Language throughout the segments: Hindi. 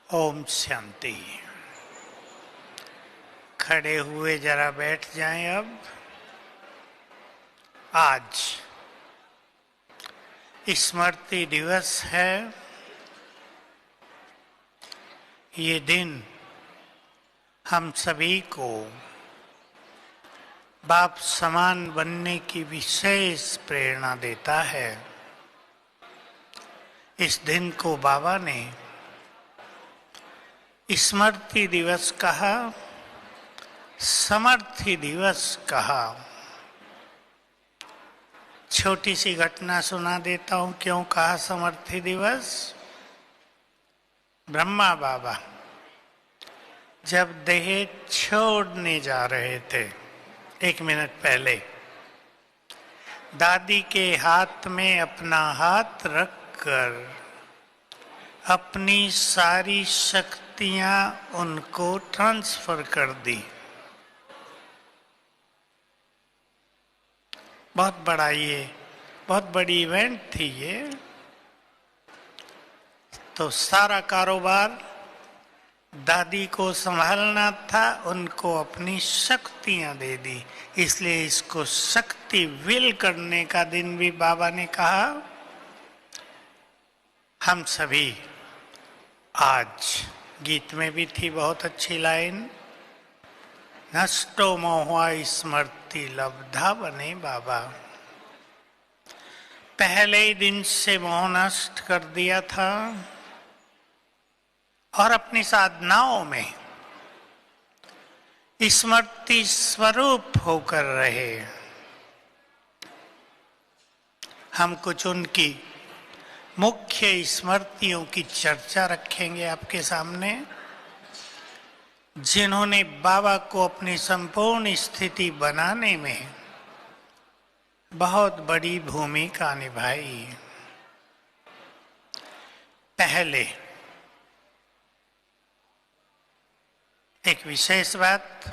ओम शांति। खड़े हुए जरा बैठ जाएं। अब आज स्मृति दिवस है। ये दिन हम सभी को बाप समान बनने की विशेष प्रेरणा देता है। इस दिन को बाबा ने स्मृति दिवस कहा, समर्थी दिवस कहा। छोटी सी घटना सुना देता हूं क्यों कहा समर्थी दिवस। ब्रह्मा बाबा जब देह छोड़ने जा रहे थे, 1 मिनट पहले दादी के हाथ में अपना हाथ रखकर अपनी सारी शक्तियां उनको ट्रांसफर कर दी। बहुत बड़ी इवेंट थी ये। तो सारा कारोबार दादी को संभालना था, उनको अपनी शक्तियां दे दी। इसलिए इसको शक्ति विल करने का दिन भी बाबा ने कहा। हम सभी आज, गीत में भी थी बहुत अच्छी लाइन, नष्टो मोहा स्मृति लब्धा बने बाबा। पहले ही दिन से मोह नष्ट कर दिया था और अपनी साधनाओं में स्मृति स्वरूप होकर रहे। हम कुछ उनकी मुख्य स्मृतियों की चर्चा रखेंगे आपके सामने, जिन्होंने बाबा को अपनी संपूर्ण स्थिति बनाने में बहुत बड़ी भूमिका निभाई। पहले एक विशेष बात,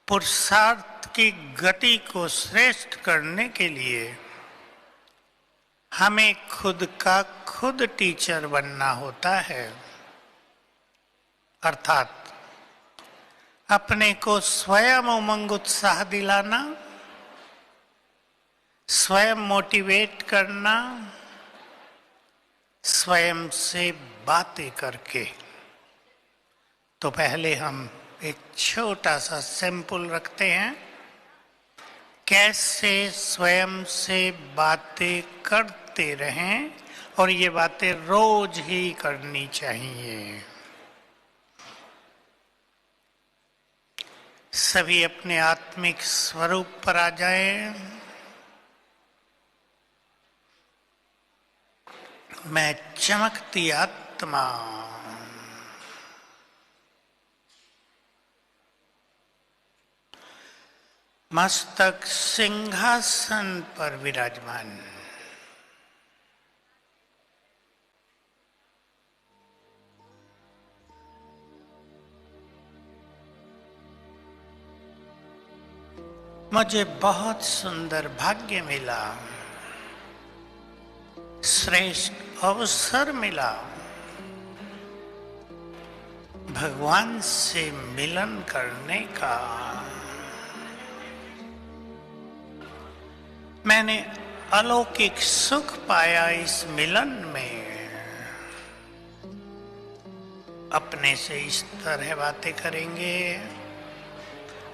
पुरुषार्थ की गति को श्रेष्ठ करने के लिए हमें खुद का खुद टीचर बनना होता है। अर्थात अपने को स्वयं उमंग उत्साह दिलाना, स्वयं मोटिवेट करना, स्वयं से बातें करके। तो पहले हम एक छोटा सा सैंपल रखते हैं, कैसे स्वयं से बातें करते रहें, और ये बातें रोज ही करनी चाहिए। सभी अपने आत्मिक स्वरूप पर आ जाएं। मैं चमकती आत्मा, मस्तक सिंहासन पर विराजमान। मुझे बहुत सुंदर भाग्य मिला, श्रेष्ठ अवसर मिला भगवान से मिलन करने का। मैंने अलौकिक सुख पाया इस मिलन में। अपने से इस तरह बातें करेंगे।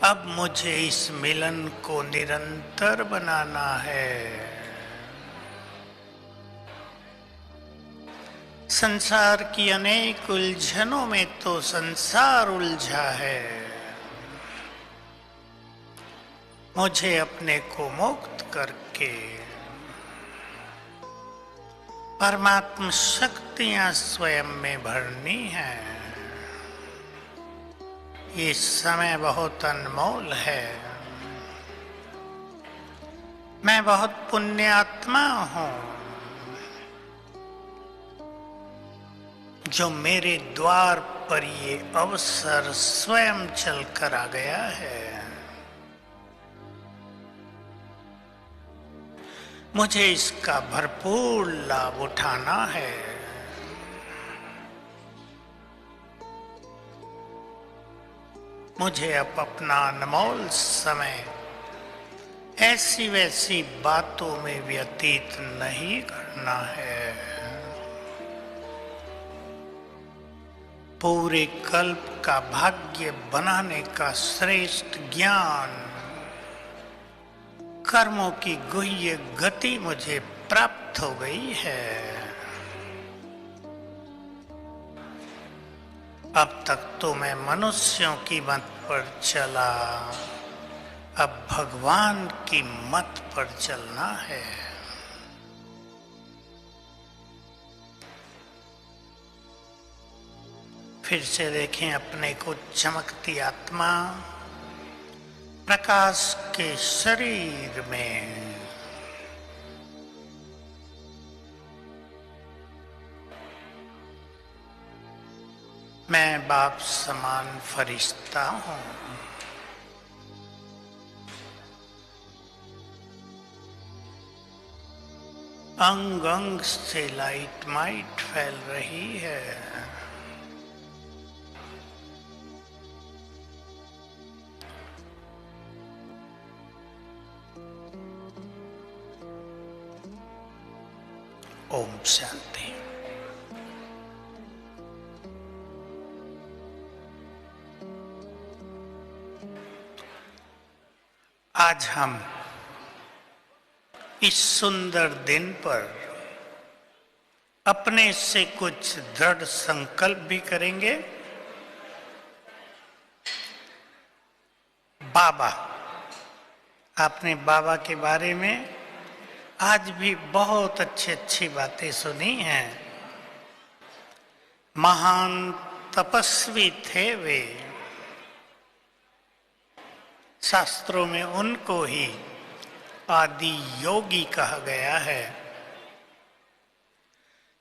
अब मुझे इस मिलन को निरंतर बनाना है। संसार की अनेक उलझनों में तो संसार उलझा है। मुझे अपने को मुक्त करके परमात्मा शक्तियां स्वयं में भरनी है। ये समय बहुत अनमोल है। मैं बहुत पुण्य आत्मा हूं, जो मेरे द्वार पर ये अवसर स्वयं चलकर आ गया है। मुझे इसका भरपूर लाभ उठाना है। मुझे अब अपना अनमोल समय ऐसी वैसी बातों में व्यतीत नहीं करना है। पूरे कल्प का भाग्य बनाने का श्रेष्ठ ज्ञान, कर्मों की गुह्य गति मुझे प्राप्त हो गई है। अब तक तो मैं मनुष्यों की मत पर चला, अब भगवान की मत पर चलना है। फिर से देखें अपने को चमकती आत्मा प्रकाश के शरीर में। मैं बाप समान फरिश्ता हूं। अंग अंग से लाइट माइट फैल रही है। ओम शांति। आज हम इस सुंदर दिन पर अपने से कुछ दृढ़ संकल्प भी करेंगे। बाबा, आपने बाबा के बारे में आज भी बहुत अच्छी बातें सुनी हैं। महान तपस्वी थे वे। शास्त्रों में उनको ही आदि योगी कहा गया है,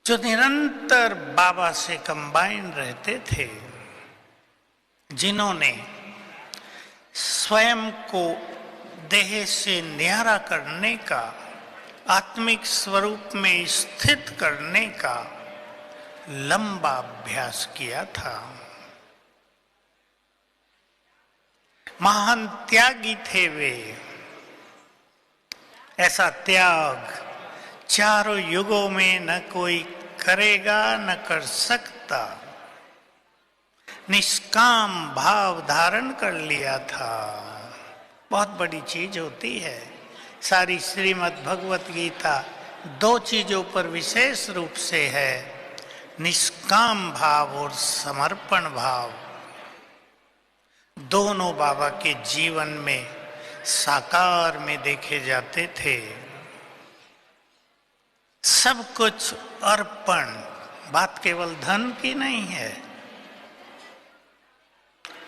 जो निरंतर बाबा से कंबाइन रहते थे, जिन्होंने स्वयं को देह से न्यारा करने का, आत्मिक स्वरूप में स्थित करने का लंबा अभ्यास किया था। महान त्यागी थे वे। ऐसा त्याग चारों युगों में न कोई करेगा न कर सकता। निष्काम भाव धारण कर लिया था। बहुत बड़ी चीज होती है। सारी श्रीमद् भगवत गीता दो चीजों पर विशेष रूप से है, निष्काम भाव और समर्पण भाव। दोनों बाबा के जीवन में साकार में देखे जाते थे। सब कुछ अर्पण, बात केवल धन की नहीं है,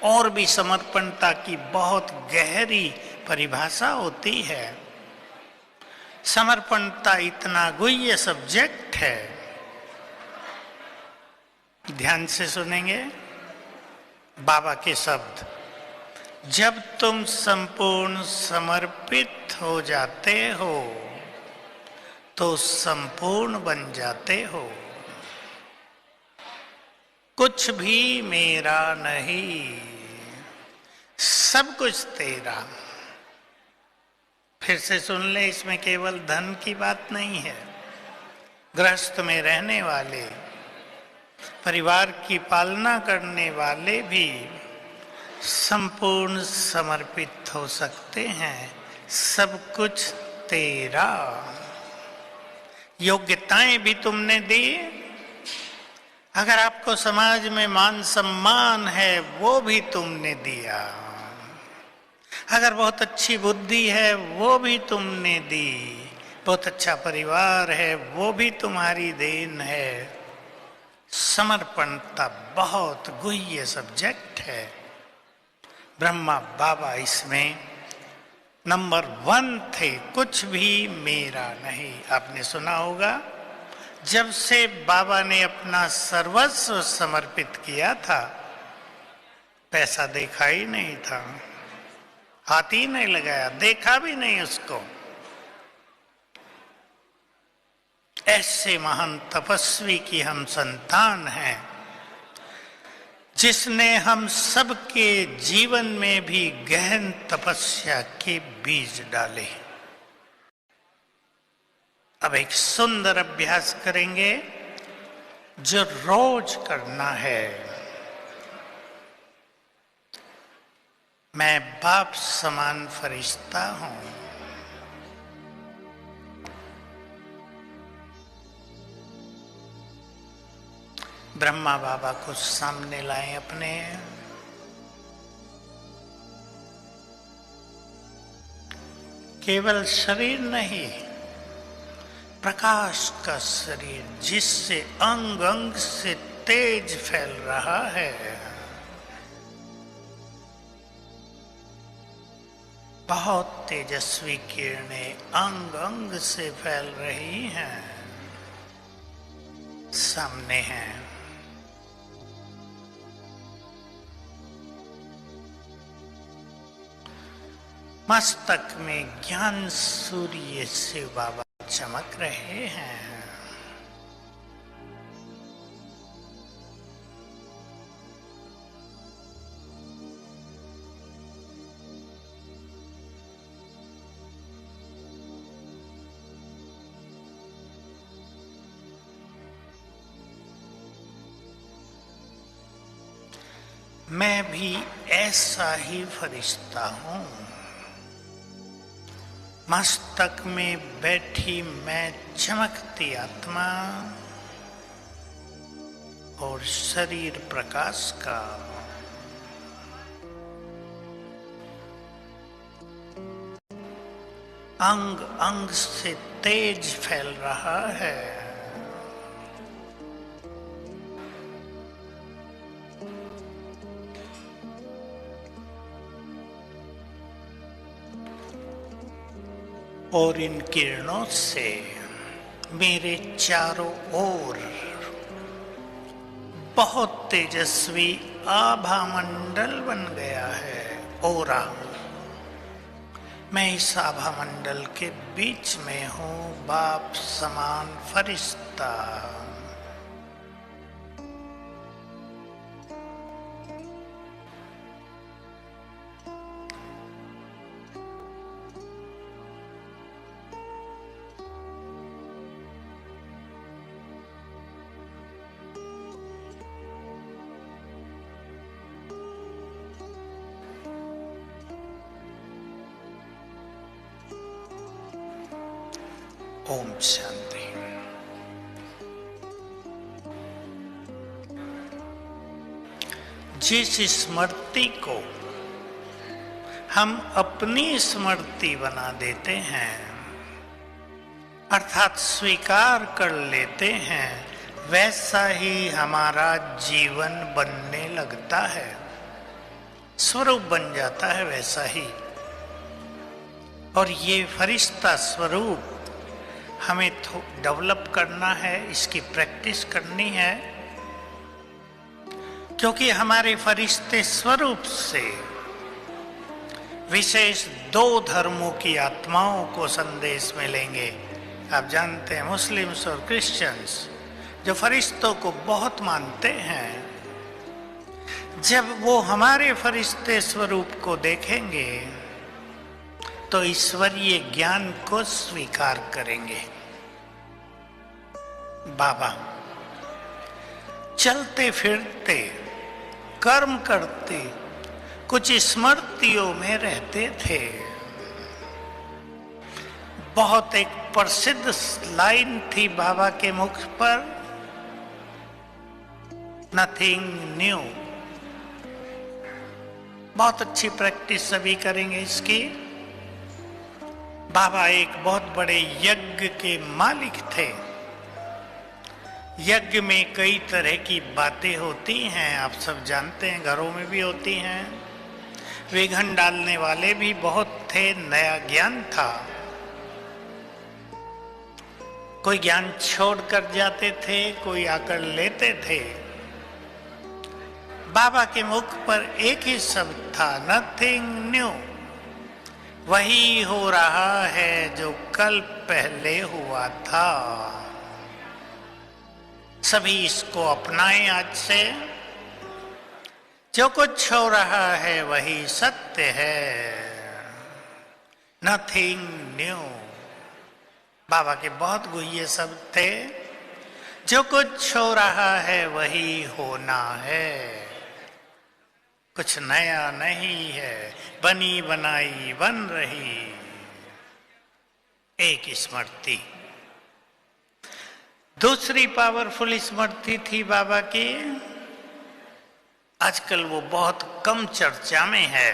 और भी समर्पणता की बहुत गहरी परिभाषा होती है। समर्पणता इतना गुह्य सब्जेक्ट है। ध्यान से सुनेंगे बाबा के शब्द। जब तुम संपूर्ण समर्पित हो जाते हो तो संपूर्ण बन जाते हो। कुछ भी मेरा नहीं, सब कुछ तेरा। फिर से सुन ले, इसमें केवल धन की बात नहीं है। गृहस्थ में रहने वाले, परिवार की पालना करने वाले भी संपूर्ण समर्पित हो सकते हैं। सब कुछ तेरा। योग्यताएं भी तुमने दी। अगर आपको समाज में मान सम्मान है वो भी तुमने दिया। अगर बहुत अच्छी बुद्धि है वो भी तुमने दी। बहुत अच्छा परिवार है वो भी तुम्हारी देन है। समर्पणता बहुत गुह्य सब्जेक्ट है। ब्रह्मा बाबा इसमें नंबर 1 थे। कुछ भी मेरा नहीं। आपने सुना होगा, जब से बाबा ने अपना सर्वस्व समर्पित किया था, पैसा देखा ही नहीं था, हाथ ही नहीं लगाया, देखा भी नहीं उसको। ऐसे महान तपस्वी की हम संतान हैं, जिसने हम सबके जीवन में भी गहन तपस्या के बीज डाले। अब एक सुंदर अभ्यास करेंगे जो रोज करना है। मैं बाप समान फरिश्ता हूं। ब्रह्मा बाबा को सामने लाएं अपने। केवल शरीर नहीं, प्रकाश का शरीर जिससे अंग अंग से तेज फैल रहा है। बहुत तेजस्वी किरणें अंग अंग से फैल रही हैं, सामने हैं। मस्तक में ज्ञान सूर्य से बाबा चमक रहे हैं। मैं भी ऐसा ही फरिश्ता हूं। मस्तक में बैठी मैं चमकती आत्मा और शरीर प्रकाश का। अंग अंग से तेज फैल रहा है। और इन किरणों से मेरे चारों ओर बहुत तेजस्वी आभा मंडल बन गया है, ओरा। मैं इस आभा मंडल के बीच में हूं, बाप समान फरिश्ता। ओम शांति। जिस स्मृति को हम अपनी स्मृति बना देते हैं, अर्थात स्वीकार कर लेते हैं, वैसा ही हमारा जीवन बनने लगता है। स्वरूप बन जाता है वैसा ही। और ये फरिश्ता स्वरूप हमें डेवलप करना है, इसकी प्रैक्टिस करनी है, क्योंकि हमारे फरिश्ते स्वरूप से विशेष दो धर्मों की आत्माओं को संदेश मिलेंगे। आप जानते हैं मुस्लिम्स और क्रिश्चियंस जो फरिश्तों को बहुत मानते हैं, जब वो हमारे फरिश्ते स्वरूप को देखेंगे तो ईश्वरीय ज्ञान को स्वीकार करेंगे। बाबा चलते फिरते कर्म करते कुछ स्मृतियों में रहते थे। बहुत एक प्रसिद्ध लाइन थी बाबा के मुख पर, नथिंग न्यू। बहुत अच्छी प्रैक्टिस सभी करेंगे इसकी। बाबा एक बहुत बड़े यज्ञ के मालिक थे। यज्ञ में कई तरह की बातें होती हैं, आप सब जानते हैं, घरों में भी होती हैं। विघन डालने वाले भी बहुत थे, नया ज्ञान था। कोई ज्ञान छोड़ कर जाते थे, कोई आकर लेते थे। बाबा के मुख पर एक ही शब्द था, नथिंग न्यू। वही हो रहा है जो कल पहले हुआ था। सभी इसको अपनाएं आज से जो कुछ हो रहा है वही सत्य है, नथिंग न्यू। बाबा के बहुत गुह्य शब्द थे। जो कुछ हो रहा है वही होना है, कुछ नया नहीं है, बनी बनाई बन रही एक स्मृति। दूसरी पावरफुल स्मृति थी बाबा की, आजकल वो बहुत कम चर्चा में है।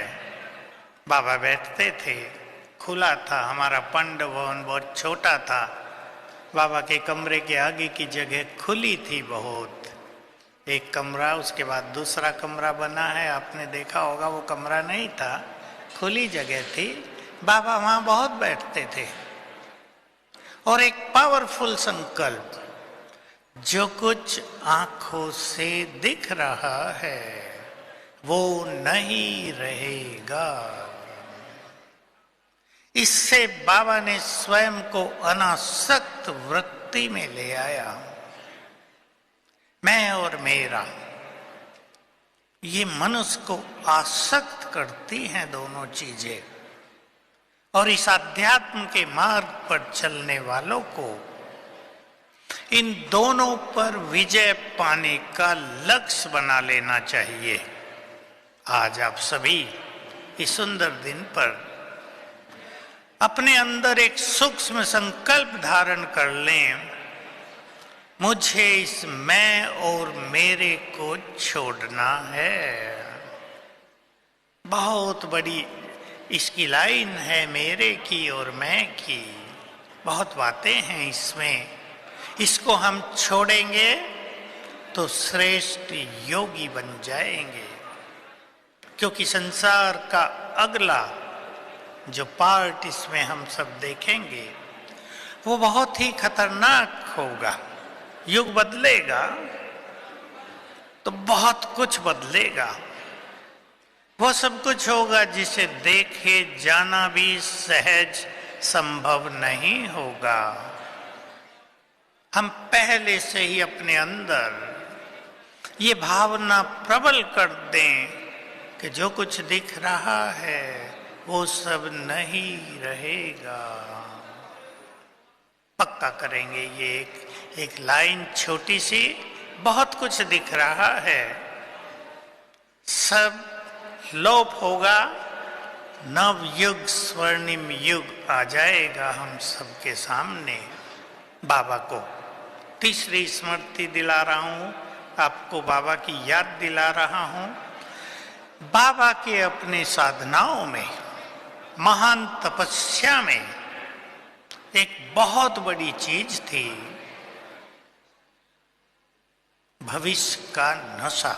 बाबा बैठते थे, खुला था, हमारा पंड भवन बहुत छोटा था, बाबा के कमरे के आगे की जगह खुली थी बहुत। एक कमरा, उसके बाद दूसरा कमरा बना है, आपने देखा होगा, वो कमरा नहीं था, खुली जगह थी। बाबा वहां बहुत बैठते थे और एक पावरफुल संकल्प, जो कुछ आंखों से दिख रहा है वो नहीं रहेगा। इससे बाबा ने स्वयं को अनासक्त वृत्ति में ले आया। मैं और मेरा, ये मनुष्य को आसक्त करती हैं दोनों चीजें, और इस अध्यात्म के मार्ग पर चलने वालों को इन दोनों पर विजय पाने का लक्ष्य बना लेना चाहिए। आज आप सभी इस सुंदर दिन पर अपने अंदर एक सूक्ष्म संकल्प धारण कर लें, मुझे इस मैं और मेरे को छोड़ना है। बहुत बड़ी इसकी लाइन है, मेरे की और मैं की, बहुत बातें हैं इसमें। इसको हम छोड़ेंगे तो श्रेष्ठ योगी बन जाएंगे, क्योंकि संसार का अगला जो पार्ट इसमें हम सब देखेंगे वो बहुत ही खतरनाक होगा। युग बदलेगा तो बहुत कुछ बदलेगा। वो सब कुछ होगा जिसे देखे जाना भी सहज संभव नहीं होगा। हम पहले से ही अपने अंदर ये भावना प्रबल कर दें कि जो कुछ दिख रहा है वो सब नहीं रहेगा। पक्का करेंगे ये एक लाइन छोटी सी, बहुत कुछ दिख रहा है, सब लोप होगा, नव युग स्वर्णिम युग आ जाएगा हम सबके सामने। बाबा को तीसरी स्मृति दिला रहा हूं, आपको बाबा की याद दिला रहा हूं। बाबा के अपने साधनाओं में, महान तपस्या में एक बहुत बड़ी चीज थी, भविष्य का नशा,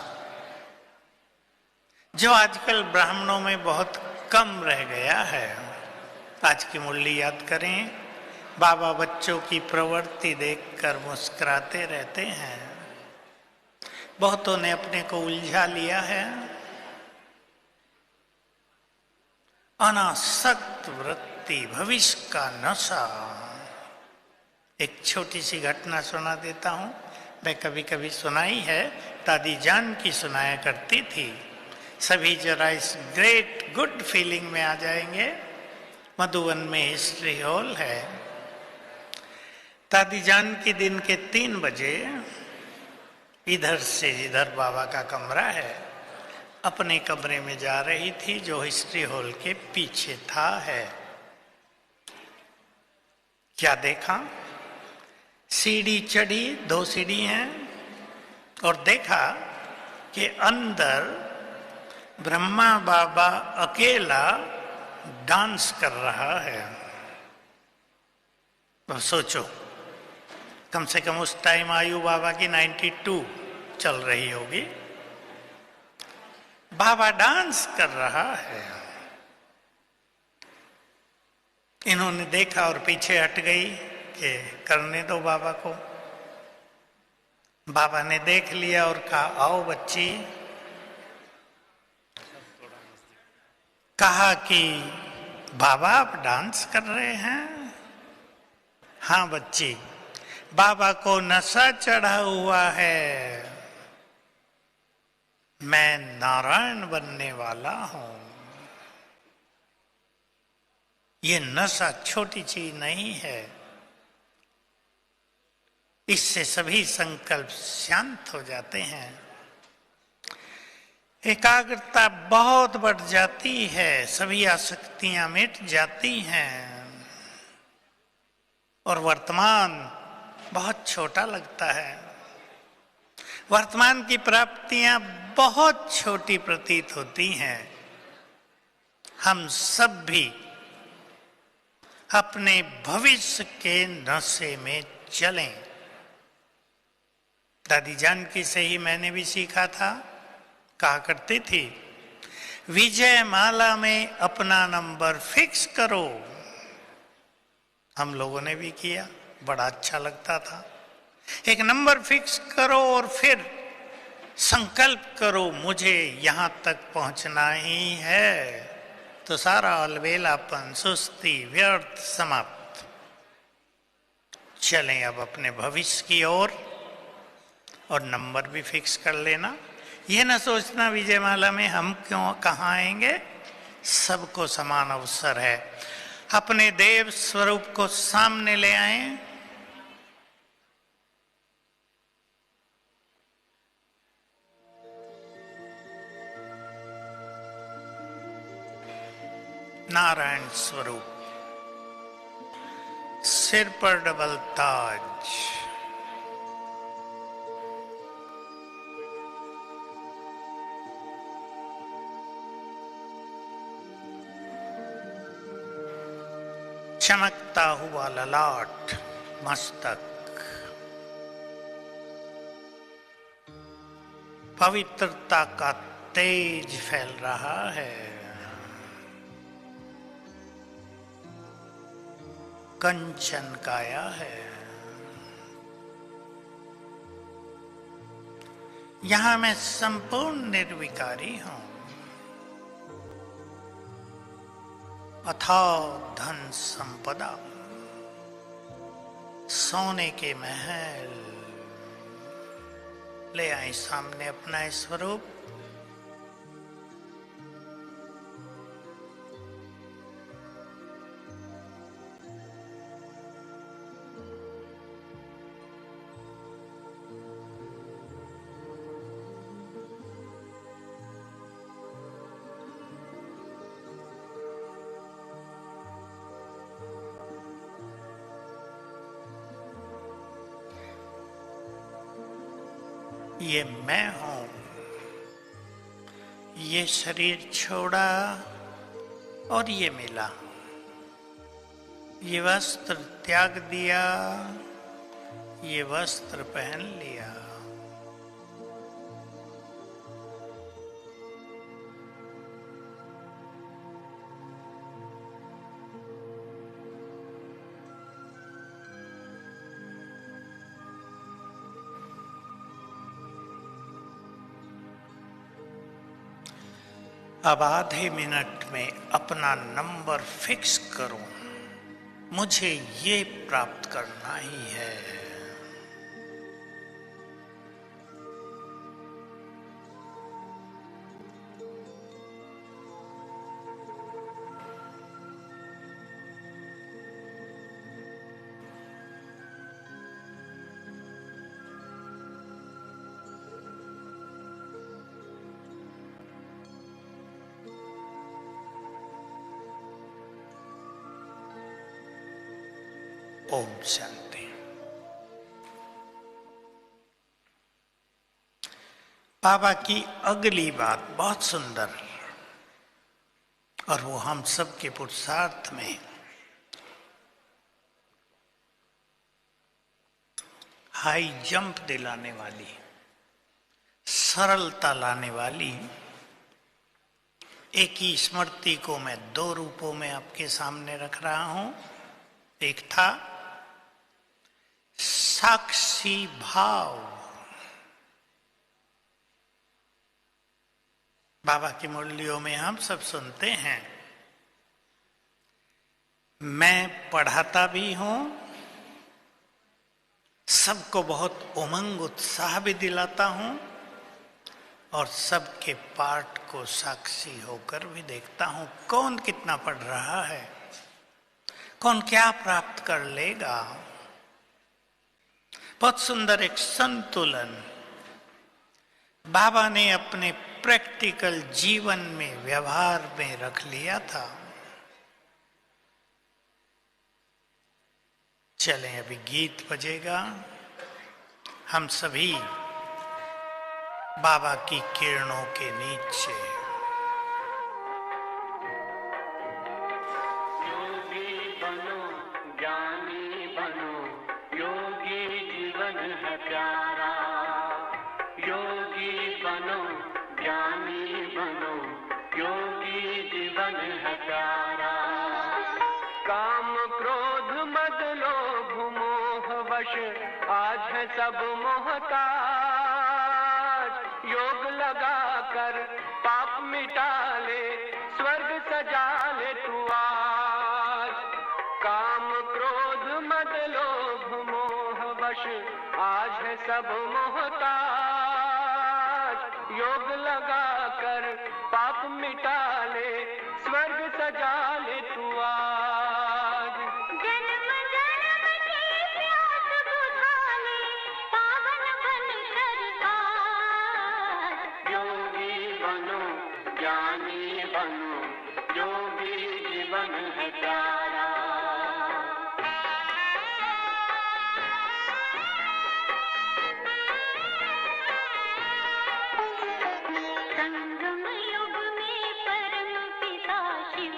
जो आजकल ब्राह्मणों में बहुत कम रह गया है। आज की मुरली याद करें, बाबा बच्चों की प्रवृत्ति देखकर मुस्कुराते रहते हैं। बहुतों ने अपने को उलझा लिया है। अनासक्त वृत्ति, भविष्य का नशा। एक छोटी सी घटना सुना देता हूं, मैं कभी कभी सुनाई है, दादी जान की सुनाया करती थी। सभी जरा इस ग्रेट गुड फीलिंग में आ जाएंगे। मधुबन में हिस्ट्री हॉल है। दादी जान की दिन के 3 बजे इधर से इधर बाबा का कमरा है, अपने कमरे में जा रही थी जो हिस्ट्री हॉल के पीछे था है। क्या देखा, सीढ़ी चढ़ी, 2 सीढ़ी हैं, और देखा कि अंदर ब्रह्मा बाबा अकेला डांस कर रहा है। तो सोचो, कम से कम उस टाइम आयु बाबा की 92 चल रही होगी। बाबा डांस कर रहा है। इन्होंने देखा और पीछे हट गई कि करने दो बाबा को। बाबा ने देख लिया और कहा, आओ बच्ची। कहा कि बाबा आप डांस कर रहे हैं? हाँ बच्ची, बाबा को नशा चढ़ा हुआ है। मैं नारायण बनने वाला हूं। ये नशा छोटी चीज नहीं है। इससे सभी संकल्प शांत हो जाते हैं, एकाग्रता बहुत बढ़ जाती है, सभी आसक्तियां मिट जाती हैं और वर्तमान बहुत छोटा लगता है। वर्तमान की प्राप्तियां बहुत छोटी प्रतीत होती हैं। हम सब भी अपने भविष्य के नशे में चलें। दादी जानकी से ही मैंने भी सीखा था। कहा करती थी, विजय माला में अपना नंबर फिक्स करो। हम लोगों ने भी किया, बड़ा अच्छा लगता था। एक नंबर फिक्स करो और फिर संकल्प करो मुझे यहां तक पहुंचना ही है, तो सारा अलबेलापन, सुस्ती, व्यर्थ समाप्त। चलें अब अपने भविष्य की ओर और नंबर भी फिक्स कर लेना। ये ना सोचना विजयमाला में हम क्यों कहाँ आएंगे, सबको समान अवसर है। अपने देव स्वरूप को सामने ले आए। नारायण स्वरूप, सिर पर डबल ताज, चमकता हुआ ललाट, मस्तक, पवित्रता का तेज फैल रहा है। कंचन काया है। यहां मैं संपूर्ण निर्विकारी हूं। अथाह धन संपदा, सोने के महल, ले आए सामने अपना स्वरूप। ये मैं हूं। ये शरीर छोड़ा और ये मिला। ये वस्त्र त्याग दिया, ये वस्त्र पहन लिया। अब आधे मिनट में अपना नंबर फिक्स करो, मुझे ये प्राप्त करना ही है। ओम शांति। बाबा की अगली बात बहुत सुंदर और वो हम सब के पुरुषार्थ में हाई जंप दिलाने वाली, सरलता लाने वाली एक ही स्मृति को मैं दो रूपों में आपके सामने रख रहा हूं। एक था साक्षी भाव। बाबा की मुरलियों में हम सब सुनते हैं, मैं पढ़ाता भी हूं, सबको बहुत उमंग उत्साह भी दिलाता हूं और सबके पाठ को साक्षी होकर भी देखता हूं कौन कितना पढ़ रहा है, कौन क्या प्राप्त कर लेगा। बहुत सुंदर एक संतुलन बाबा ने अपने प्रैक्टिकल जीवन में, व्यवहार में रख लिया था। चलें, अभी गीत बजेगा। हम सभी बाबा की किरणों के नीचे। योगी बनो, ज्ञानी बनो, योगी जीवन है प्यारा। योगी बनो, ज्ञानी बनो, योगी जीवन है प्यारा। काम क्रोध मद लोभ मोह वश आज है सब मोहताज। योग लगा कर पाप मिटा ले, स्वर्ग सजा ले तू आज। काम क्रोध मद लोभ मोह वश आज है सब मोहताज। योग लगा कर पाप मिटा ले, स्वर्ग सजा ले तू आज। जन्म जन्म की प्यास बुझा ले, पावन बन कर आज। योगी बनो, ज्ञानी बनो, योगी जीवन है प्यारा। संगम युग में परम पिता शिव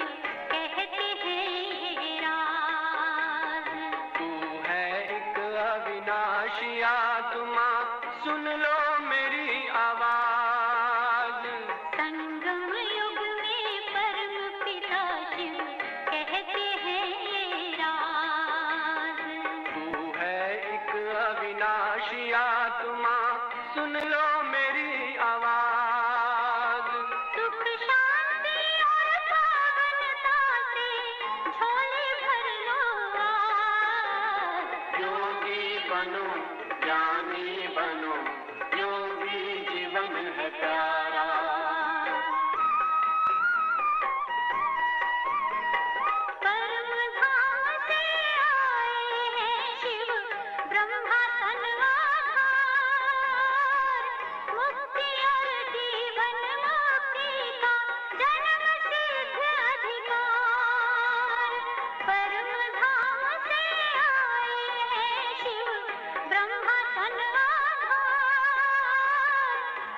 कहते हैं ये राज। तू है एक अविनाशी आत्मा, सुन लो मेरी आवाज। संगम युग में परम पिता शिव कहते हैं ये राज। तू है एक अविनाशी आत्मा, सुन लो मेरी आवाज। सुख शांति और पावनता से झोले भर लो आज। योगी बनो, ज्ञानी बनो, योगी जीवन है प्यारा। परम धाम से आए हैं शिव ब्रह्मा तनवाधार। मुक्ति और जीवन मुक्ति का जन्म सिद्ध अधिकार। परम धाम से आए हैं शिव ब्रह्मा तनवाधार।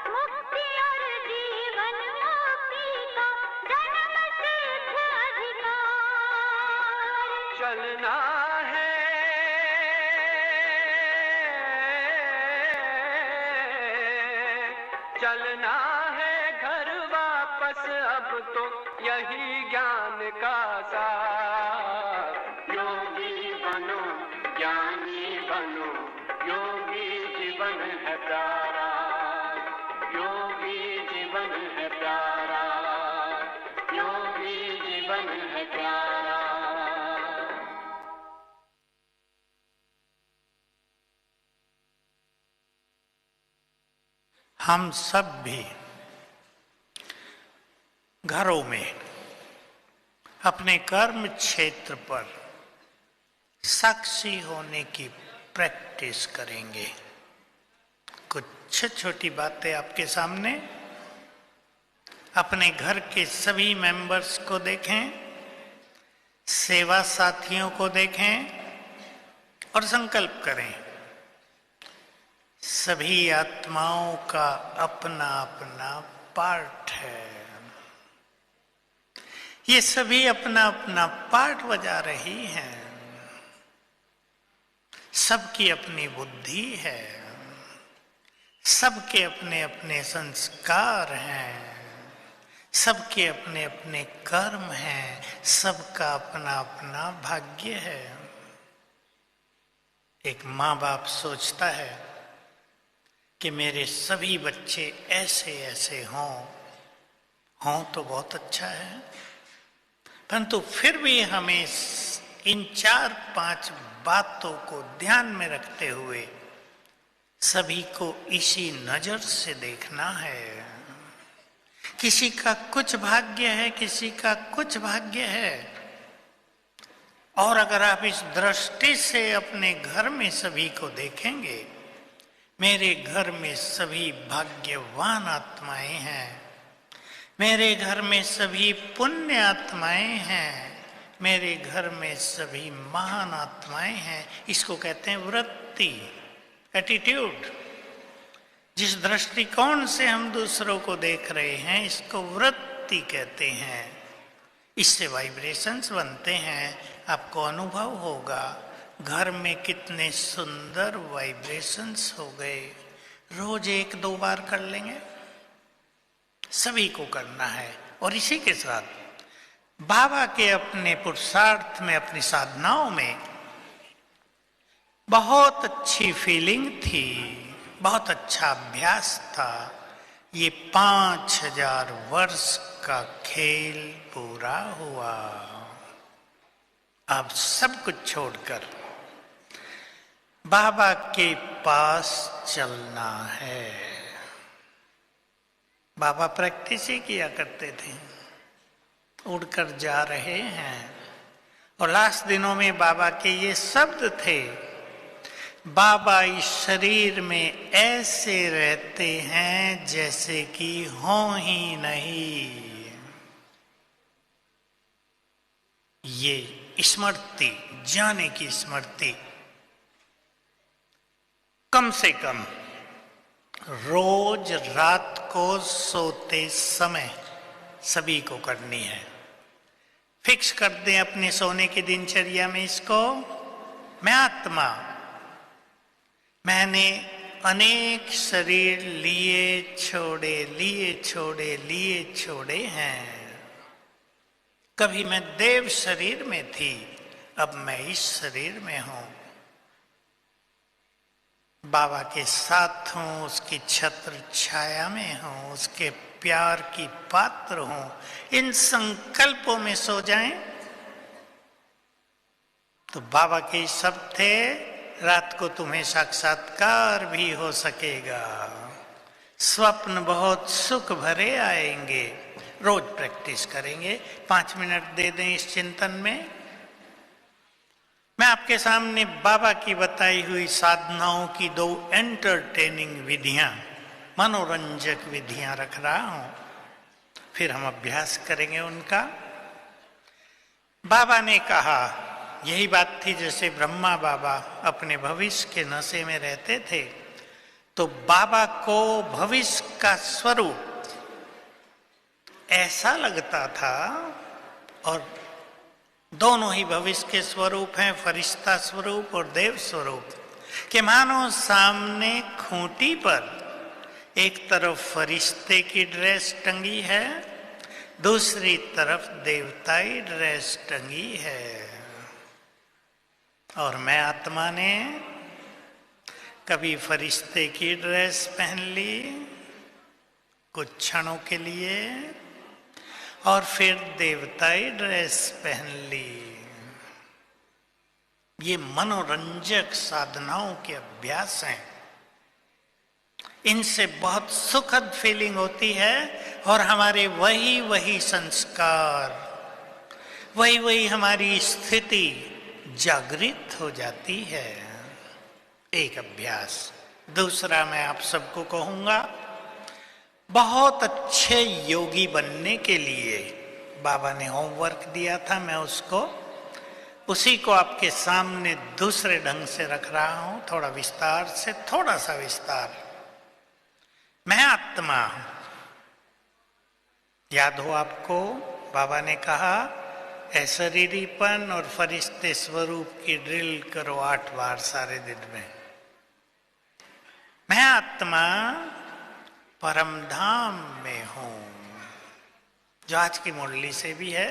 मुक्ति और जीवन मुक्ति का जन्म सिद्ध अधिकार। चलना है चलना है घर वापस, अब तो यही ज्ञान का सार। योगी बनो, ज्ञानी बनो, योगी जीवन है प्यारा। योगी जीवन है प्यारा, योगी जीवन है प्यारा। हम सब भी घरों में अपने कर्म क्षेत्र पर साक्षी होने की प्रैक्टिस करेंगे। कुछ छोटी बातें आपके सामने। अपने घर के सभी मेंबर्स को देखें, सेवा साथियों को देखें और संकल्प करें, सभी आत्माओं का अपना अपना पार्ट है। ये सभी अपना अपना पार्ट बजा रही हैं। सबकी अपनी बुद्धि है, सबके अपने अपने संस्कार हैं, सबके अपने अपने कर्म हैं, सबका अपना अपना भाग्य है। एक माँ बाप सोचता है कि मेरे सभी बच्चे ऐसे ऐसे हों तो बहुत अच्छा है, परंतु फिर भी हमें इन 4-5 बातों को ध्यान में रखते हुए सभी को इसी नजर से देखना है। किसी का कुछ भाग्य है, किसी का कुछ भाग्य है। और अगर आप इस दृष्टि से अपने घर में सभी को देखेंगे, मेरे घर में सभी भाग्यवान आत्माएं हैं, मेरे घर में सभी पुण्य आत्माएं हैं, मेरे घर में सभी महान आत्माएं हैं। इसको कहते हैं वृत्ति, एटीट्यूड। जिस दृष्टिकोण से हम दूसरों को देख रहे हैं, इसको वृत्ति कहते हैं। इससे वाइब्रेशंस बनते हैं। आपको अनुभव होगा घर में कितने सुंदर वाइब्रेशंस हो गए। रोज 1-2 बार कर लेंगे, सभी को करना है। और इसी के साथ बाबा के अपने पुरुषार्थ में, अपनी साधनाओं में बहुत अच्छी फीलिंग थी, बहुत अच्छा अभ्यास था। ये 5000 वर्ष का खेल पूरा हुआ। अब सब कुछ छोड़कर बाबा के पास चलना है। बाबा प्रैक्टिस ही किया करते थे, उड़कर जा रहे हैं। और लास्ट दिनों में बाबा के ये शब्द थे, बाबा इस शरीर में ऐसे रहते हैं जैसे कि हो ही नहीं। ये स्मृति, जाने की स्मृति कम से कम रोज रात को सोते समय सभी को करनी है। फिक्स कर दें अपने सोने की दिनचर्या में इसको। मैं आत्मा, मैंने अनेक शरीर लिए छोड़े, लिए छोड़े, लिए छोड़े हैं। कभी मैं देव शरीर में थी, अब मैं इस शरीर में हूं। बाबा के साथ हूं, उसकी छत्र छाया में हूं, उसके प्यार की पात्र हूं। इन संकल्पों में सो जाएं तो बाबा के सब थे। रात को तुम्हें साक्षात्कार भी हो सकेगा। स्वप्न बहुत सुख भरे आएंगे। रोज प्रैक्टिस करेंगे। 5 मिनट दे दें इस चिंतन में। मैं आपके सामने बाबा की बताई हुई साधनाओं की 2 एंटरटेनिंग विधियां, मनोरंजक विधियां रख रहा हूं। फिर हम अभ्यास करेंगे उनका। बाबा ने कहा, यही बात थी जैसे ब्रह्मा बाबा अपने भविष्य के नशे में रहते थे, तो बाबा को भविष्य का स्वरूप ऐसा लगता था, और दोनों ही भविष्य के स्वरूप हैं, फरिश्ता स्वरूप और देव स्वरूप, कि मानो सामने खूंटी पर एक तरफ फरिश्ते की ड्रेस टंगी है, दूसरी तरफ देवताई ड्रेस टंगी है। और मैं आत्मा ने कभी फरिश्ते की ड्रेस पहन ली कुछ क्षणों के लिए, और फिर देवताई ड्रेस पहन ली। ये मनोरंजक साधनाओं के अभ्यास हैं। इनसे बहुत सुखद फीलिंग होती है, और हमारे वही संस्कार, वही हमारी स्थिति जागृत हो जाती है। एक अभ्यास। दूसरा मैं आप सबको कहूंगा, बहुत अच्छे योगी बनने के लिए बाबा ने होमवर्क दिया था। मैं उसी को आपके सामने दूसरे ढंग से रख रहा हूं, थोड़ा विस्तार से, थोड़ा सा विस्तार। मैं आत्मा, याद हो आपको बाबा ने कहा, अशरीरीपन और फरिश्ते स्वरूप की ड्रिल करो 8 बार सारे दिन में। मैं आत्मा परम धाम में हूं, जो आज की मुरली से भी है,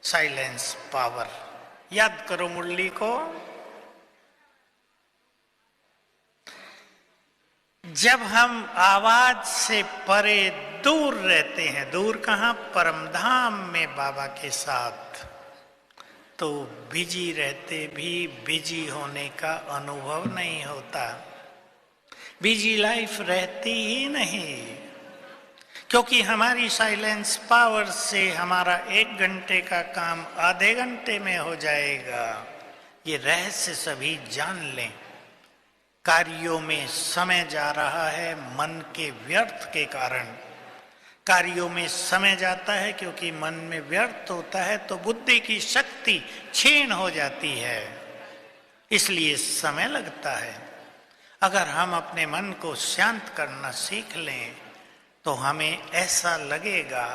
साइलेंस पावर। याद करो मुरली को। जब हम आवाज से परे दूर रहते हैं, दूर कहां, परमधाम में बाबा के साथ, तो बिजी रहते भी बिजी होने का अनुभव नहीं होता। बिजी लाइफ रहती ही नहीं, क्योंकि हमारी साइलेंस पावर से हमारा 1 घंटे का काम आधे घंटे में हो जाएगा। ये रहस्य सभी जान लें। कार्यों में समय जा रहा है मन के व्यर्थ के कारण। कार्यों में समय जाता है क्योंकि मन में व्यर्थ होता है तो बुद्धि की शक्ति क्षीण हो जाती है, इसलिए समय लगता है। अगर हम अपने मन को शांत करना सीख लें तो हमें ऐसा लगेगा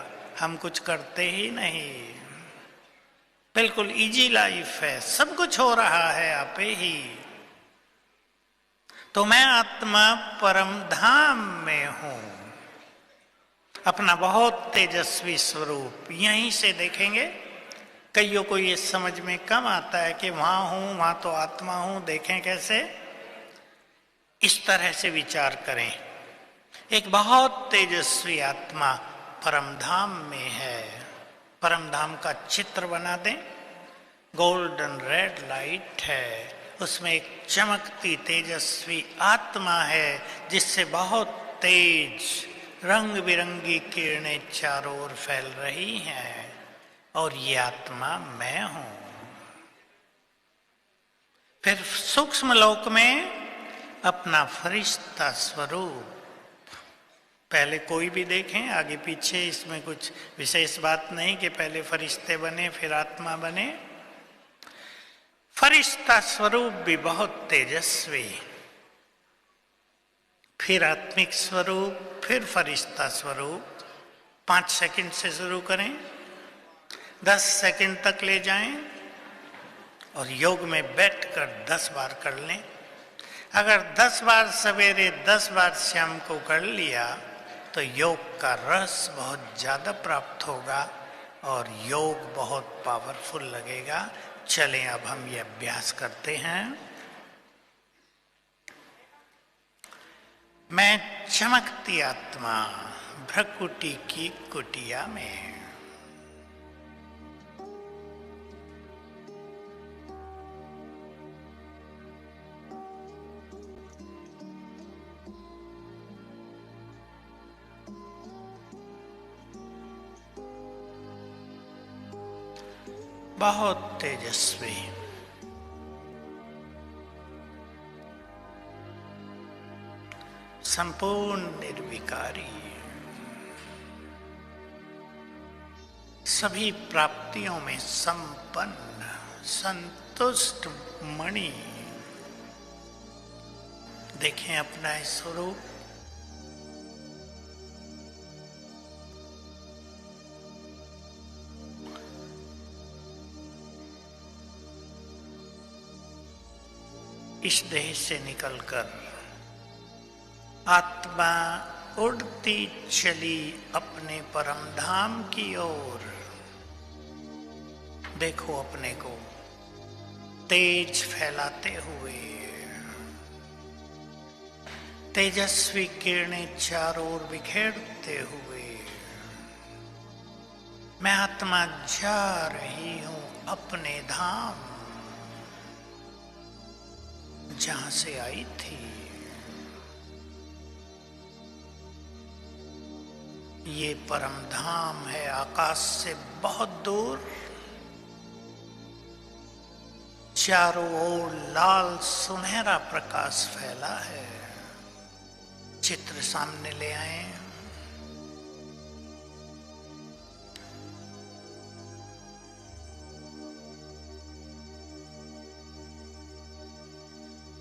हम कुछ करते ही नहीं, बिल्कुल इजी लाइफ है, सब कुछ हो रहा है आपे ही। तो मैं आत्मा परम धाम में हूं, अपना बहुत तेजस्वी स्वरूप यहीं से देखेंगे। कईयों को ये समझ में कम आता है कि वहां हूं, वहां तो आत्मा हूं, देखें कैसे। इस तरह से विचार करें, एक बहुत तेजस्वी आत्मा परमधाम में है। परमधाम का चित्र बना दें, गोल्डन रेड लाइट है, उसमें एक चमकती तेजस्वी आत्मा है जिससे बहुत तेज रंग बिरंगी किरणें चारों ओर फैल रही हैं, और ये आत्मा मैं हूं। फिर सूक्ष्म लोक में अपना फरिश्ता स्वरूप, पहले कोई भी देखें आगे पीछे, इसमें कुछ विशेष बात नहीं कि पहले फरिश्ते बने फिर आत्मा बने। फरिश्ता स्वरूप भी बहुत तेजस्वी, फिर आत्मिक स्वरूप, फिर फरिश्ता स्वरूप। 5 सेकंड से शुरू करें, 10 सेकंड तक ले जाएं और योग में बैठकर 10 बार कर लें। अगर 10 बार सवेरे 10 बार शाम को कर लिया तो योग का रस बहुत ज्यादा प्राप्त होगा और योग बहुत पावरफुल लगेगा। चलें अब हम ये अभ्यास करते हैं। मैं चमकती आत्मा भ्रकुटी की कुटिया में, बहुत तेजस्वी, संपूर्ण निर्विकारी, सभी प्राप्तियों में संपन्न, संतुष्ट मणि। देखें अपना स्वरूप, इस देह से निकलकर आत्मा उड़ती चली अपने परम धाम की ओर। देखो अपने को तेज फैलाते हुए, तेजस्वी किरणें चारों ओर बिखेरते हुए। मैं आत्मा जा रही हूं अपने धाम, जहां से आई थी। ये परम धाम है आकाश से बहुत दूर, चारों ओर लाल सुनहरा प्रकाश फैला है। चित्र सामने ले आए।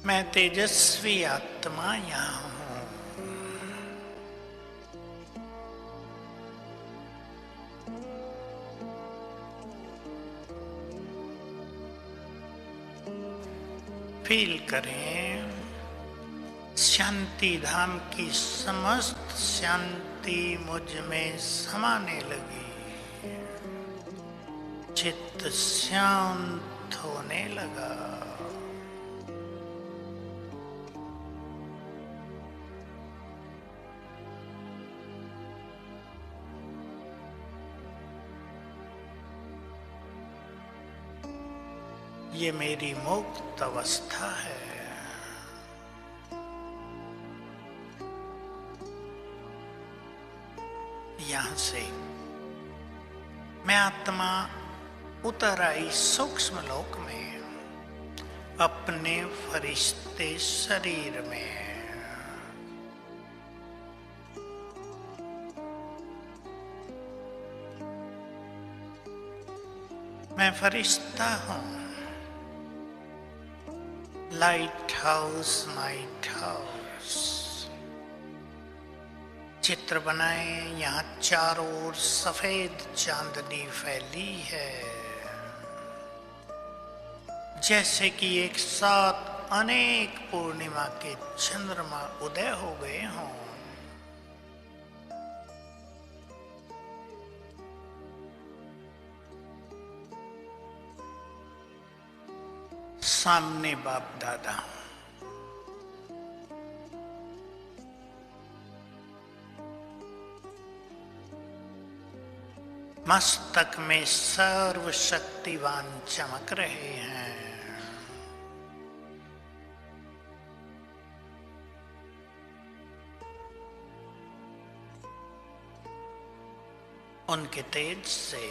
मैं तेजस्वी आत्मा यहां हूं। फील करें शांति धाम की समस्त शांति मुझ में समाने लगी। चित्त शांत होने लगा। ये मेरी मुक्त अवस्था है। यहां से मैं आत्मा उतर आई सूक्ष्म लोक में, अपने फरिश्ते शरीर में। मैं फरिश्ता हूं, लाइट हाउस, नाइट हाउस। चित्र बनाए, यहाँ चारों ओर सफेद चांदनी फैली है, जैसे कि एक साथ अनेक पूर्णिमा के चंद्रमा उदय हो गए हों। सामने बाप दादा, मस्तक में सर्वशक्तिवान चमक रहे हैं। उनके तेज से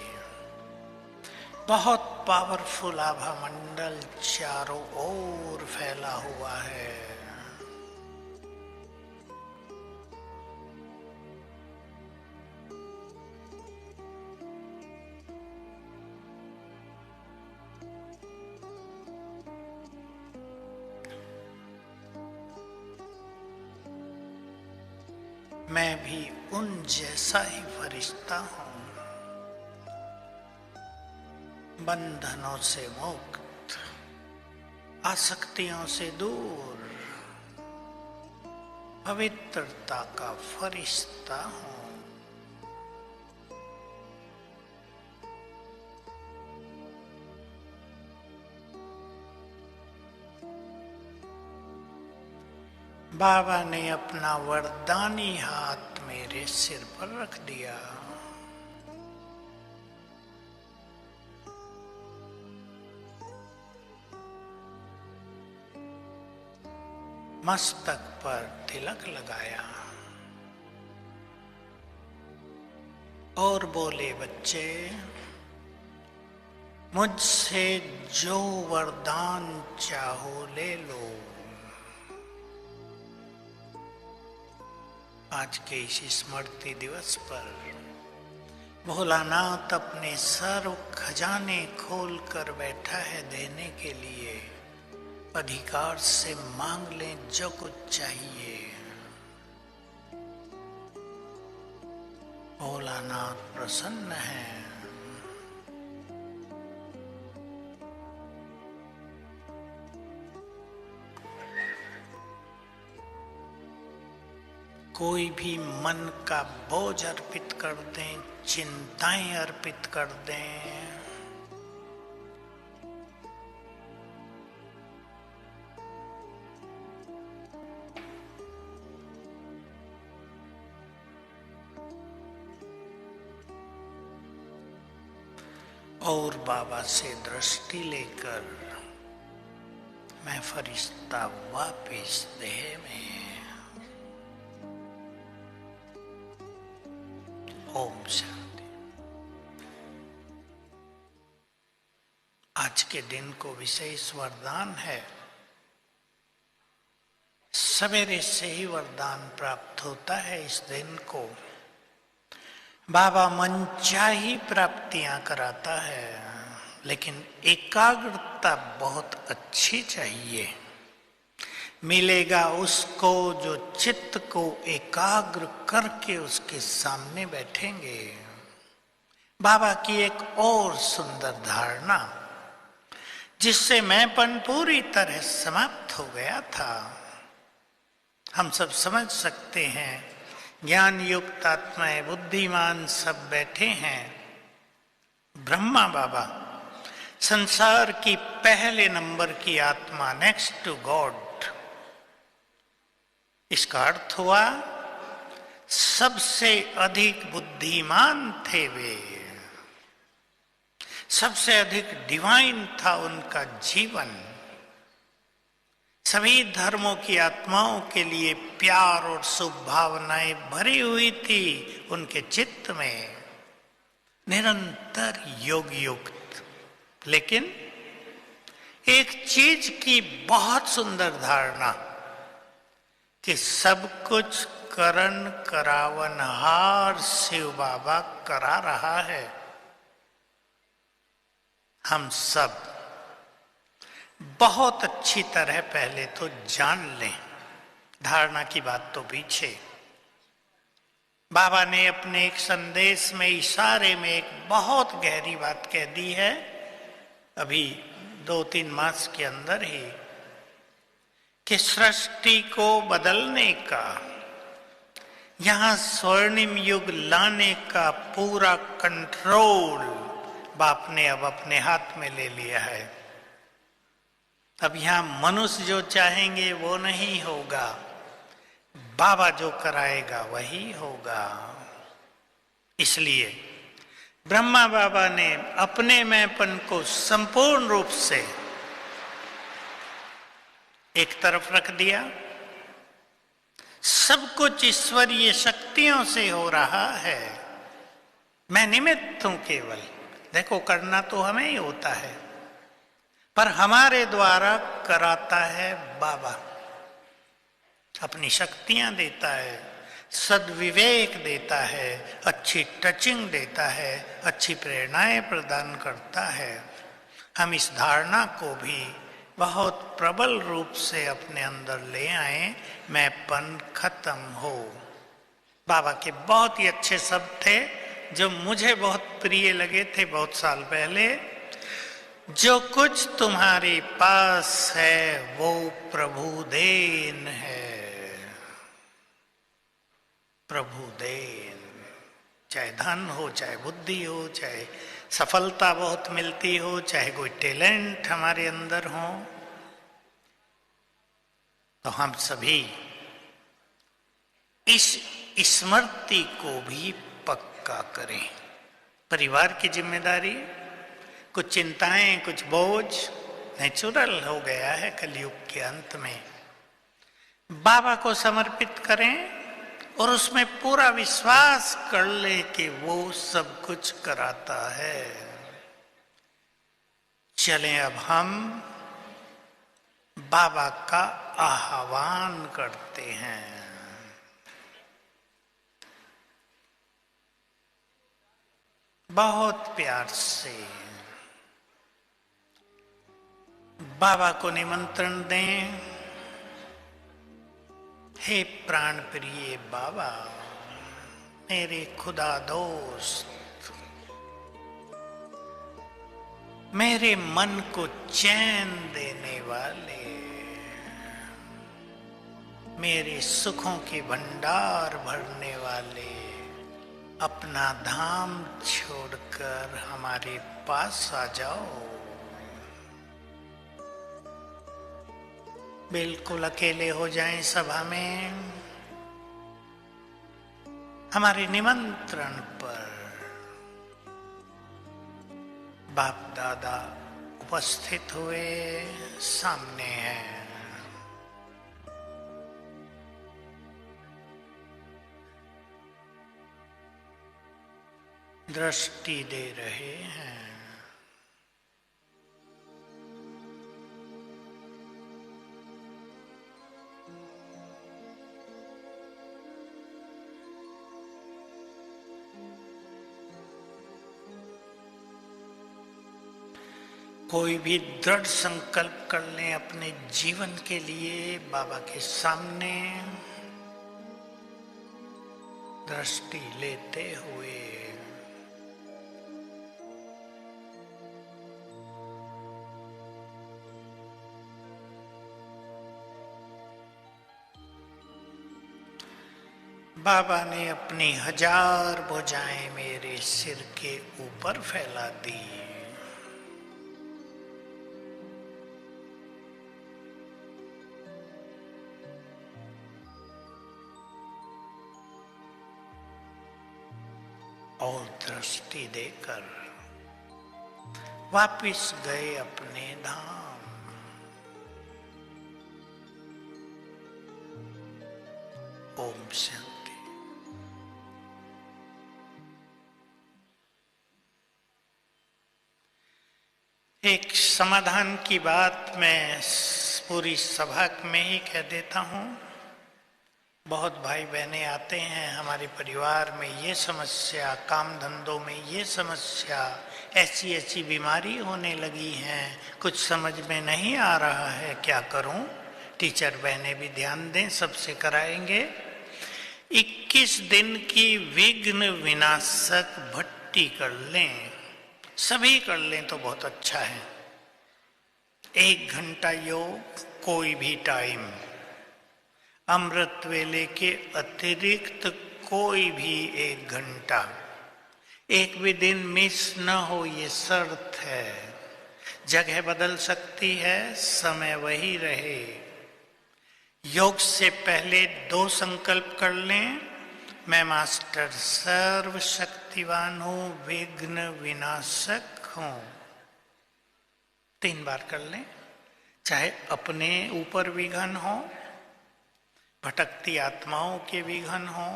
बहुत पावरफुल आभा मंडल चारों ओर फैला हुआ है। मैं भी उन जैसा ही फरिश्ता हूं, बंधनों से मुक्त, आसक्तियों से दूर, पवित्रता का फरिश्ता हूं। बाबा ने अपना वरदानी हाथ मेरे सिर पर रख दिया। मस्तक पर तिलक लगाया और बोले, बच्चे, मुझसे जो वरदान चाहो ले लो। आज के इस स्मृति दिवस पर भोलानाथ अपने सर्व खजाने खोल कर बैठा है देने के लिए। अधिकार से मांग लें जो कुछ चाहिए। भोलानाथ प्रसन्न है। कोई भी मन का बोझ अर्पित कर दें, चिंताएं अर्पित कर दें, और बाबा से दृष्टि लेकर मैं फरिश्ता वापिस देह में। ओम शांति। आज के दिन को विशेष वरदान है। सवेरे से ही वरदान प्राप्त होता है। इस दिन को बाबा मनचाही प्राप्तियां कराता है, लेकिन एकाग्रता बहुत अच्छी चाहिए। मिलेगा उसको जो चित्त को एकाग्र करके उसके सामने बैठेंगे। बाबा की एक और सुंदर धारणा, जिससे मैंपन पूरी तरह समाप्त हो गया था। हम सब समझ सकते हैं, ज्ञान युक्त आत्माएं, बुद्धिमान सब बैठे हैं। ब्रह्मा बाबा संसार की पहले नंबर की आत्मा, नेक्स्ट टू गॉड। इसका अर्थ हुआ सबसे अधिक बुद्धिमान थे वे, सबसे अधिक डिवाइन था उनका जीवन। सभी धर्मों की आत्माओं के लिए प्यार और शुभ भावनाएं भरी हुई थी उनके चित्त में, निरंतर योग युक्त। लेकिन एक चीज की बहुत सुंदर धारणा कि सब कुछ करण करावनहार शिव बाबा करा रहा है। हम सब बहुत अच्छी तरह पहले तो जान लें, धारणा की बात तो पीछे। बाबा ने अपने एक संदेश में इशारे में एक बहुत गहरी बात कह दी है, अभी 2-3 मास के अंदर ही, कि सृष्टि को बदलने का, यहां स्वर्णिम युग लाने का पूरा कंट्रोल बाप ने अब अपने हाथ में ले लिया है। अब यहां मनुष्य जो चाहेंगे वो नहीं होगा, बाबा जो कराएगा वही होगा। इसलिए ब्रह्मा बाबा ने अपने मैंपन को संपूर्ण रूप से एक तरफ रख दिया। सब कुछ ईश्वरीय शक्तियों से हो रहा है, मैं निमित्त हूं केवल। देखो, करना तो हमें ही होता है, पर हमारे द्वारा कराता है बाबा। अपनी शक्तियां देता है, सद्विवेक देता है, अच्छी टचिंग देता है, अच्छी प्रेरणाएं प्रदान करता है। हम इस धारणा को भी बहुत प्रबल रूप से अपने अंदर ले आए, मैंपन खत्म हो। बाबा के बहुत ही अच्छे शब्द थे जो मुझे बहुत प्रिय लगे थे बहुत साल पहले। जो कुछ तुम्हारे पास है वो प्रभु देन है, प्रभु देन। चाहे धन हो, चाहे बुद्धि हो, चाहे सफलता बहुत मिलती हो, चाहे कोई टैलेंट हमारे अंदर हो, तो हम सभी इस स्मृति को भी पक्का करें। परिवार की जिम्मेदारी, कुछ चिंताएं, कुछ बोझ नेचुरल हो गया है कलयुग के अंत में, बाबा को समर्पित करें और उसमें पूरा विश्वास कर ले कि वो सब कुछ कराता है। चलें अब हम बाबा का आह्वान करते हैं। बहुत प्यार से बाबा को निमंत्रण दें। हे प्राण प्रिय बाबा, मेरे खुदा दोस्त, मेरे मन को चैन देने वाले, मेरे सुखों के भंडार भरने वाले, अपना धाम छोड़कर हमारे पास आ जाओ। बिल्कुल अकेले हो जाएं सभा में। हमारे निमंत्रण पर बाप दादा उपस्थित हुए, सामने हैं। दृष्टि दे रहे हैं। कोई भी दृढ़ संकल्प कर लें अपने जीवन के लिए बाबा के सामने, दृष्टि लेते हुए। बाबा ने अपनी 1000 भुजाएं मेरे सिर के ऊपर फैला दी। और दृष्टि देकर वापिस गए अपने धाम। ओम शांति। एक समाधान की बात मैं पूरी सभा में ही कह देता हूँ। बहुत भाई बहनें आते हैं हमारे परिवार में, ये समस्या, काम धंधों में ये समस्या, ऐसी ऐसी बीमारी होने लगी हैं, कुछ समझ में नहीं आ रहा है, क्या करूं? टीचर बहनें भी ध्यान दें, सबसे कराएंगे। 21 दिन की विघ्न विनाशक भट्टी कर लें, सभी कर लें तो बहुत अच्छा है। 1 घंटा योग, कोई भी टाइम, अमृत वेले के अतिरिक्त कोई भी 1 घंटा, एक भी दिन मिस न हो, ये शर्त है। जगह बदल सकती है, समय वही रहे। योग से पहले 2 संकल्प कर लें। मैं मास्टर सर्वशक्तिवान हूं, विघ्न विनाशक हूं। 3 बार कर लें। चाहे अपने ऊपर विघ्न हो, भटकती आत्माओं के विघ्न हो,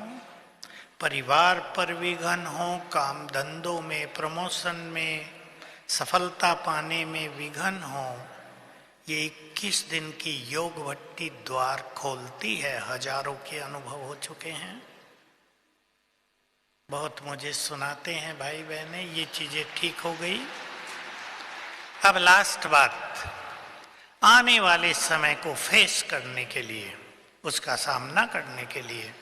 परिवार पर विघ्न हो, काम धंधों में, प्रमोशन में, सफलता पाने में विघ्न हो, ये 21 दिन की योग भट्टी द्वार खोलती है। हजारों के अनुभव हो चुके हैं। बहुत मुझे सुनाते हैं भाई बहनें, ये चीजें ठीक हो गई। अब लास्ट बात, आने वाले समय को फेस करने के लिए, उसका सामना करने के लिए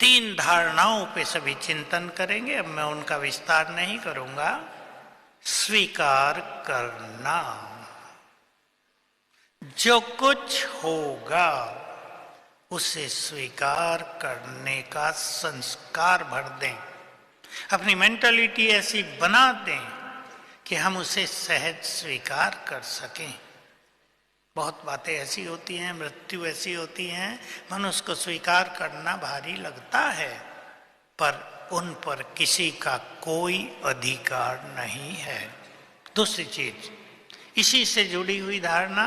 3 धारणाओं पे सभी चिंतन करेंगे। अब मैं उनका विस्तार नहीं करूंगा। स्वीकार करना, जो कुछ होगा उसे स्वीकार करने का संस्कार भर दें। अपनी मेंटालिटी ऐसी बना दें कि हम उसे सहज स्वीकार कर सकें। बहुत बातें ऐसी होती हैं, मृत्यु ऐसी होती हैं, मनुष्य को स्वीकार करना भारी लगता है, पर उन पर किसी का कोई अधिकार नहीं है। दूसरी चीज, इसी से जुड़ी हुई धारणा,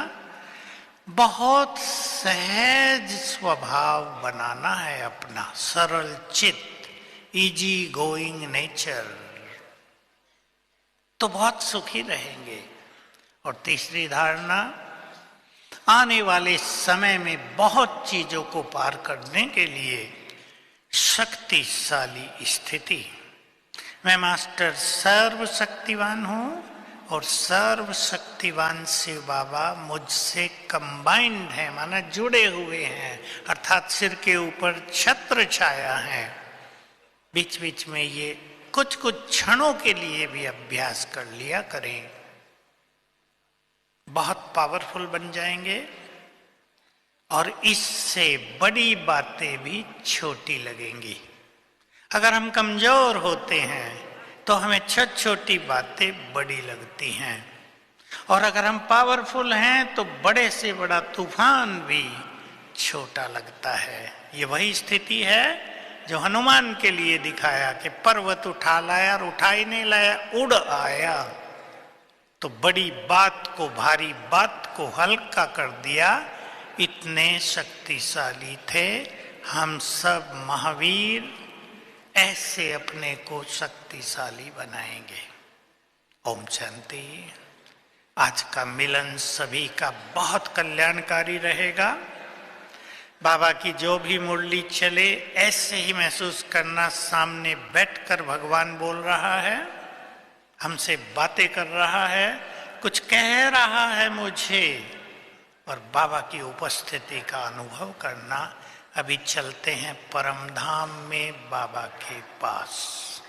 बहुत सहज स्वभाव बनाना है अपना, सरल चित्त, इजी गोइंग नेचर, तो बहुत सुखी रहेंगे। और तीसरी धारणा, आने वाले समय में बहुत चीजों को पार करने के लिए शक्तिशाली स्थिति। मैं मास्टर सर्वशक्तिवान हूं और सर्वशक्तिवान शिव बाबा मुझसे कंबाइंड है, माना जुड़े हुए हैं, अर्थात सिर के ऊपर छत्र छाया है। बीच बीच में ये कुछ कुछ क्षणों के लिए भी अभ्यास कर लिया करें, बहुत पावरफुल बन जाएंगे और इससे बड़ी बातें भी छोटी लगेंगी। अगर हम कमजोर होते हैं तो हमें छोटी छोटी बातें बड़ी लगती हैं, और अगर हम पावरफुल हैं तो बड़े से बड़ा तूफान भी छोटा लगता है। ये वही स्थिति है जो हनुमान के लिए दिखाया कि पर्वत उठा लाया और उठा ही नहीं लाया, उड़ आया। तो बड़ी बात को, भारी बात को हल्का कर दिया। इतने शक्तिशाली थे हम सब महावीर, ऐसे अपने को शक्तिशाली बनाएंगे। ओम शांति। आज का मिलन सभी का बहुत कल्याणकारी रहेगा। बाबा की जो भी मुरली चले, ऐसे ही महसूस करना सामने बैठकर भगवान बोल रहा है, हमसे बातें कर रहा है, कुछ कह रहा है मुझे, और बाबा की उपस्थिति का अनुभव करना। अभी चलते हैं परम धाम में बाबा के पास।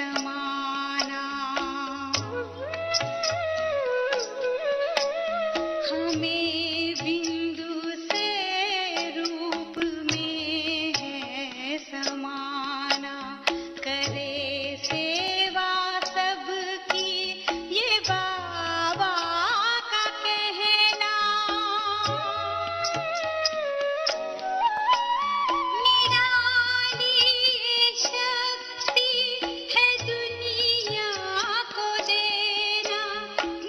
समाना। हमें बिंदु से रूप में है समाना, करे सेवा सबकी ये बाबा का कहना। निराली शक्ति है दुनिया को देना,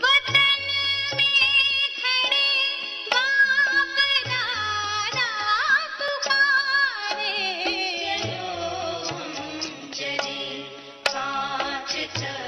वतन में खड़े बाप दादा पुकारे। चलो हम चले 5 चरण